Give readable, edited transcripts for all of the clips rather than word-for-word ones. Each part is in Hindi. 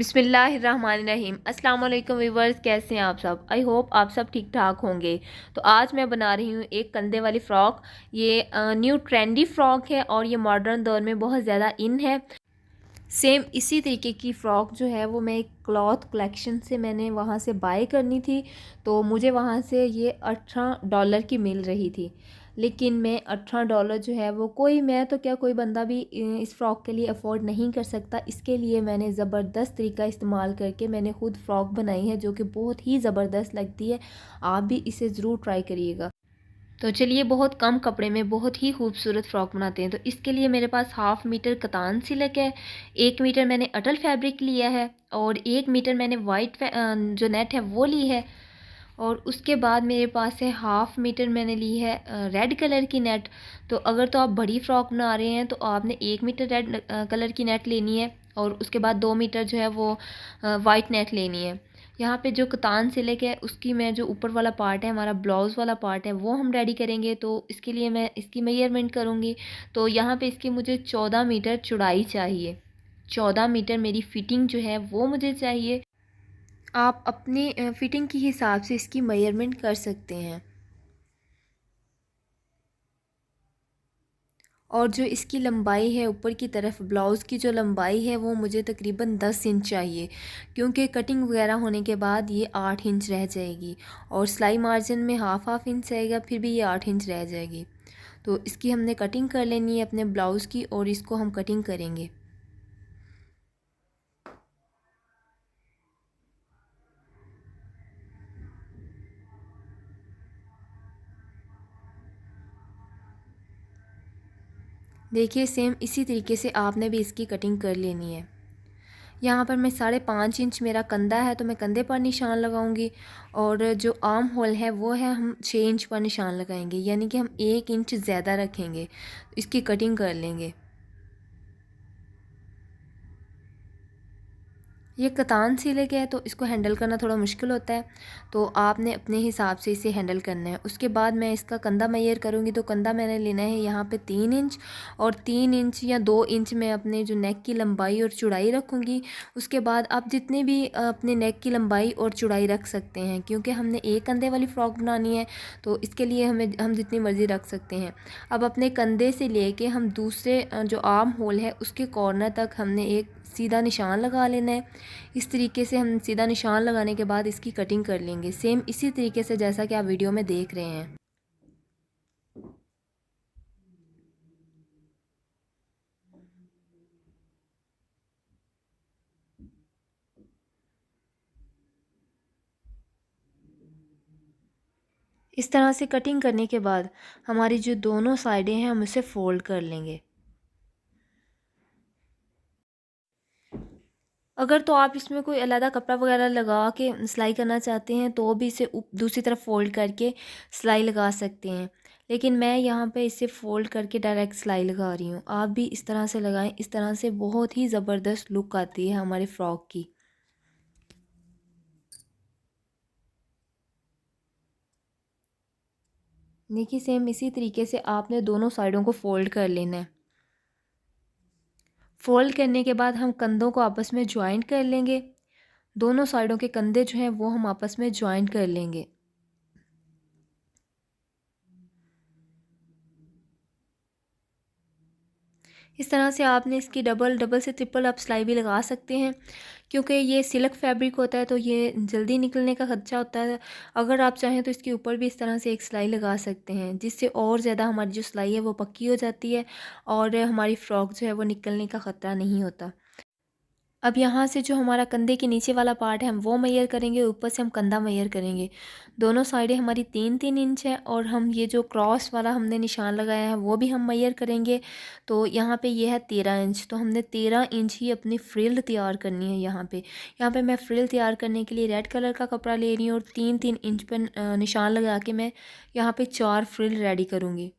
बिस्मिल्लाहिर्रहमानिर्रहीम। अस्सलाम वालेकुम व्यूवर्स, कैसे हैं आप सब। आई होप आप सब ठीक ठाक होंगे। तो आज मैं बना रही हूँ एक कंधे वाली फ़्रॉक। ये न्यू ट्रेंडी फ़्रॉक है और ये मॉडर्न दौर में बहुत ज़्यादा इन है। सेम इसी तरीके की फ़्रॉक जो है वो मैं एक क्लॉथ कलेक्शन से मैंने वहाँ से बाय करनी थी। तो मुझे वहाँ से ये $18 की मिल रही थी। लेकिन मैं $18 जो है वो मैं तो क्या कोई बंदा भी इस फ़्रॉक के लिए अफोर्ड नहीं कर सकता। इसके लिए मैंने ज़बरदस्त तरीका इस्तेमाल करके मैंने ख़ुद फ़्रॉक बनाई है, जो कि बहुत ही ज़बरदस्त लगती है। आप भी इसे ज़रूर ट्राई करिएगा। तो चलिए, बहुत कम कपड़े में बहुत ही खूबसूरत फ़्रॉक बनाते हैं। तो इसके लिए मेरे पास 1/2 मीटर कतान सिल्क है, 1 मीटर मैंने अटल फैब्रिक लिया है और 1 मीटर मैंने जो नेट है वो ली है। और उसके बाद मेरे पास है 1/2 मीटर मैंने ली है रेड कलर की नेट। तो अगर तो आप बड़ी फ़्रॉक बना रहे हैं तो आपने 1 मीटर रेड कलर की नेट लेनी है और उसके बाद 2 मीटर जो है वो वाइट नेट लेनी है। यहाँ पे जो कतान सिल्क है उसकी मैं जो ऊपर वाला पार्ट है, हमारा ब्लाउज़ वाला पार्ट है, वो हम रेडी करेंगे। तो इसके लिए मैं इसकी मेजरमेंट करूँगी। तो यहाँ पे इसकी मुझे 14 मीटर चौड़ाई चाहिए। 14 मीटर मेरी फ़िटिंग जो है वो मुझे चाहिए। आप अपनी फ़िटिंग के हिसाब से इसकी मेजरमेंट कर सकते हैं। और जो इसकी लंबाई है ऊपर की तरफ, ब्लाउज़ की जो लंबाई है वो मुझे तकरीबन 10 इंच चाहिए, क्योंकि कटिंग वगैरह होने के बाद ये 8 इंच रह जाएगी और सिलाई मार्जिन में हाफ इंच रहेगा, फिर भी ये 8 इंच रह जाएगी। तो इसकी हमने कटिंग कर लेनी है अपने ब्लाउज़ की और इसको हम कटिंग करेंगे। देखिए, सेम इसी तरीके से आपने भी इसकी कटिंग कर लेनी है। यहाँ पर मैं 5.5 इंच मेरा कंधा है, तो मैं कंधे पर निशान लगाऊंगी और जो आर्म होल है वो है हम 6 इंच पर निशान लगाएंगे, यानी कि हम 1 इंच ज़्यादा रखेंगे। इसकी कटिंग कर लेंगे। ये कतान सिल्क है तो इसको हैंडल करना थोड़ा मुश्किल होता है, तो आपने अपने हिसाब से इसे हैंडल करना है। उसके बाद मैं इसका कंधा मेजर करूँगी। तो कंधा मैंने लेना है यहाँ पे 3 इंच और 3 इंच या 2 इंच मैं अपने जो नेक की लंबाई और चौड़ाई रखूँगी। उसके बाद आप जितनी भी अपने नेक की लंबाई और चौड़ाई रख सकते हैं, क्योंकि हमने एक कंधे वाली फ़्रॉक बनानी है तो इसके लिए हम जितनी मर्ज़ी रख सकते हैं। अब अपने कंधे से लेके हम दूसरे जो आर्म होल है उसके कॉर्नर तक हमने एक सीधा निशान लगा लेना है। इस तरीके से हम सीधा निशान लगाने के बाद इसकी कटिंग कर लेंगे, सेम इसी तरीके से जैसा कि आप वीडियो में देख रहे हैं। इस तरह से कटिंग करने के बाद हमारी जो दोनों साइडें हैं हम इसे फ़ोल्ड कर लेंगे। अगर तो आप इसमें कोई अलग कपड़ा वगैरह लगा के सिलाई करना चाहते हैं तो भी इसे दूसरी तरफ फ़ोल्ड करके सिलाई लगा सकते हैं, लेकिन मैं यहाँ पे इसे फ़ोल्ड करके डायरेक्ट सिलाई लगा रही हूँ। आप भी इस तरह से लगाएं, इस तरह से बहुत ही ज़बरदस्त लुक आती है हमारे फ़्रॉक की। देखिए, सेम इसी तरीके से आपने दोनों साइडों को फ़ोल्ड कर लेना है। फ़ोल्ड करने के बाद हम कंधों को आपस में जॉइंट कर लेंगे। दोनों साइडों के कंधे जो हैं वो हम आपस में जॉइंट कर लेंगे। इस तरह से आपने इसकी डबल डबल से ट्रिपल आप सिलाई भी लगा सकते हैं, क्योंकि ये सिल्क फैब्रिक होता है तो ये जल्दी निकलने का खदशा होता है। अगर आप चाहें तो इसके ऊपर भी इस तरह से एक सिलाई लगा सकते हैं, जिससे और ज़्यादा हमारी जो सिलाई है वो पक्की हो जाती है और हमारी फ़्रॉक जो है वो निकलने का ख़तरा नहीं होता। अब यहाँ से जो हमारा कंधे के नीचे वाला पार्ट है हम वो मेजर करेंगे, ऊपर से हम कंधा मेजर करेंगे। दोनों साइडें हमारी 3-3 इंच है और हम ये जो क्रॉस वाला हमने निशान लगाया है वो भी हम मेजर करेंगे। तो यहाँ पे ये है 13 इंच, तो हमने 13 इंच ही अपनी फ्रिल तैयार करनी है। यहाँ पे मैं फ्रिल तैयार करने के लिए रेड कलर का कपड़ा ले रही हूँ और 3-3 इंच पर निशान लगा के मैं यहाँ पे 4 फ्रिल रेडी करूँगी।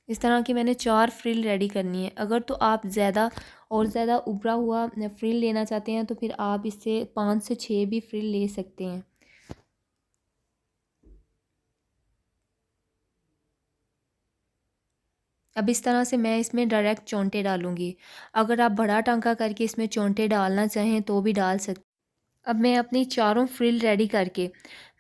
इस तरह की मैंने 4 फ्रिल रेडी करनी है। अगर तो आप ज़्यादा उभरा हुआ फ्रिल लेना चाहते हैं तो फिर आप इससे 5 से 6 भी फ्रिल ले सकते हैं। अब इस तरह से मैं इसमें डायरेक्ट चोंटे डालूँगी। अगर आप बड़ा टाँका करके इसमें चोंटे डालना चाहें तो भी डाल सकते। अब मैं अपनी चारों फ्रिल रेडी करके,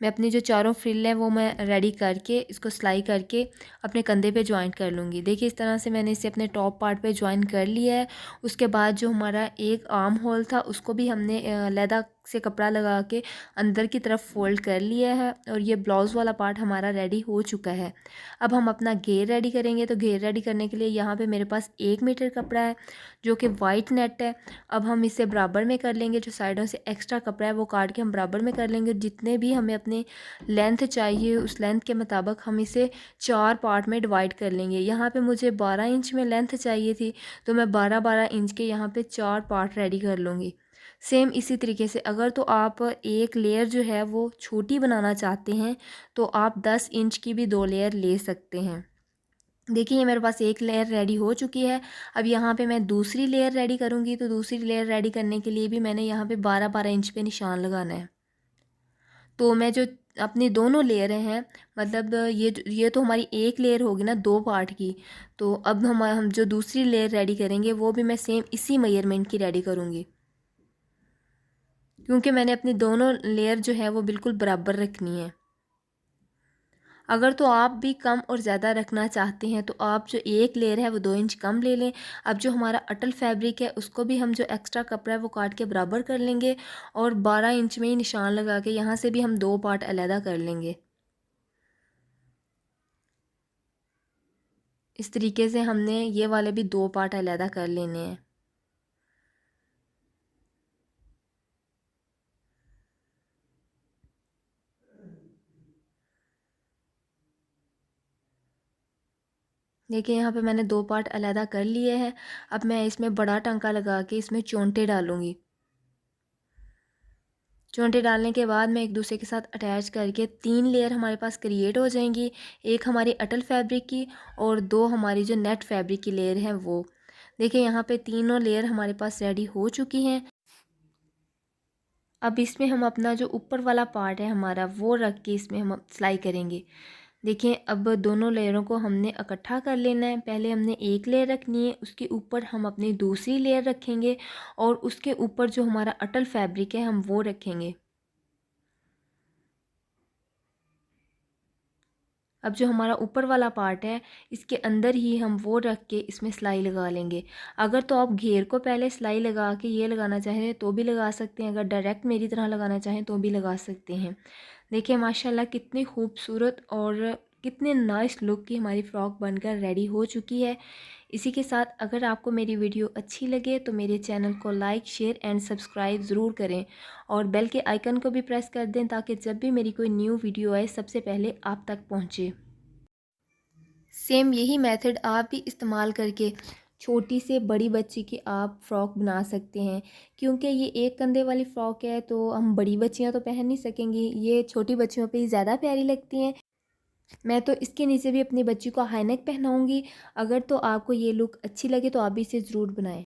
मैं अपनी जो चारों फ्रिल हैं वो मैं रेडी करके इसको सिलाई करके अपने कंधे पे जॉइंट कर लूँगी। देखिए इस तरह से मैंने इसे अपने टॉप पार्ट पे जॉइन कर लिया है। उसके बाद जो हमारा एक आर्म होल था उसको भी हमने लैदा से कपड़ा लगा के अंदर की तरफ फोल्ड कर लिया है और ये ब्लाउज़ वाला पार्ट हमारा रेडी हो चुका है। अब हम अपना घेर रेडी करेंगे। तो घेर रेडी करने के लिए यहाँ पे मेरे पास 1 मीटर कपड़ा है जो कि वाइट नेट है। अब हम इसे बराबर में कर लेंगे। जो साइडों से एक्स्ट्रा कपड़ा है वो काट के हम बराबर में कर लेंगे। जितने भी हमें अपने लेंथ चाहिए उस लेंथ के मुताबिक हम इसे 4 पार्ट में डिवाइड कर लेंगे। यहाँ पे मुझे 12 इंच में लेंथ चाहिए थी तो मैं 12-12 इंच के यहाँ पे 4 पार्ट रेडी कर लूँगी। सेम इसी तरीके से अगर तो आप एक लेयर जो है वो छोटी बनाना चाहते हैं तो आप 10 इंच की भी 2 लेयर ले सकते हैं। देखिए ये मेरे पास एक लेयर रेडी हो चुकी है। अब यहाँ पे मैं दूसरी लेयर रेडी करूँगी। तो दूसरी लेयर रेडी करने के लिए भी मैंने यहाँ पे 12-12 इंच पे निशान लगाना है। तो मैं जो अपनी दोनों लेयरें हैं, मतलब ये तो हमारी एक लेयर होगी ना 2 पार्ट की। तो अब हम जो दूसरी लेयर रेडी करेंगे वो भी मैं सेम इसी मेजरमेंट की रेडी करूँगी, क्योंकि मैंने अपनी दोनों लेयर जो है वो बिल्कुल बराबर रखनी है। अगर तो आप भी कम और ज़्यादा रखना चाहते हैं तो आप जो एक लेयर है वो 2 इंच कम ले लें। अब जो हमारा अटल फैब्रिक है उसको भी हम जो एक्स्ट्रा कपड़ा है वो काट के बराबर कर लेंगे और 12 इंच में ही निशान लगा के यहाँ से भी हम 2 पार्ट अलहदा कर लेंगे। इस तरीके से हमने ये वाले भी 2 पार्ट अलहदा कर लेने हैं। देखिए यहाँ पे मैंने 2 पार्ट अलहदा कर लिए हैं। अब मैं इसमें बड़ा टांका लगा के इसमें चोंटे डालूँगी। चोंटे डालने के बाद मैं एक दूसरे के साथ अटैच करके 3 लेयर हमारे पास क्रिएट हो जाएंगी। एक हमारी अटल फैब्रिक की और 2 हमारी जो नेट फैब्रिक की लेयर हैं वो। देखिए यहाँ पे तीनों लेयर हमारे पास रेडी हो चुकी हैं। अब इसमें हम अपना जो ऊपर वाला पार्ट है हमारा वो रख के इसमें हम सिलाई करेंगे। देखिए अब दोनों लेयरों को हमने इकट्ठा कर लेना है। पहले हमने एक लेयर रखनी है, उसके ऊपर हम अपनी दूसरी लेयर रखेंगे और उसके ऊपर जो हमारा अटल फैब्रिक है हम वो रखेंगे। अब जो हमारा ऊपर वाला पार्ट है इसके अंदर ही हम वो रख के इसमें सिलाई लगा लेंगे। अगर तो आप घेर को पहले सिलाई लगा के ये लगाना चाहें तो भी लगा सकते हैं, अगर डायरेक्ट मेरी तरह लगाना चाहें तो भी लगा सकते हैं। देखिए माशाल्लाह कितनी खूबसूरत और कितने नाइस लुक की हमारी फ़्रॉक बनकर रेडी हो चुकी है। इसी के साथ अगर आपको मेरी वीडियो अच्छी लगे तो मेरे चैनल को लाइक शेयर एंड सब्सक्राइब ज़रूर करें और बेल के आइकन को भी प्रेस कर दें ताकि जब भी मेरी कोई न्यू वीडियो आए सबसे पहले आप तक पहुंचे। सेम यही मेथड आप भी इस्तेमाल करके छोटी से बड़ी बच्ची की आप फ़्रॉक बना सकते हैं। क्योंकि ये एक कंधे वाली फ़्रॉक है तो हम बड़ी बच्चियां तो पहन नहीं सकेंगी, ये छोटी बच्चियों पे ही ज़्यादा प्यारी लगती हैं। मैं तो इसके नीचे भी अपनी बच्ची को हाई नेक पहनाऊँगी। अगर तो आपको ये लुक अच्छी लगे तो आप भी इसे ज़रूर बनाएं।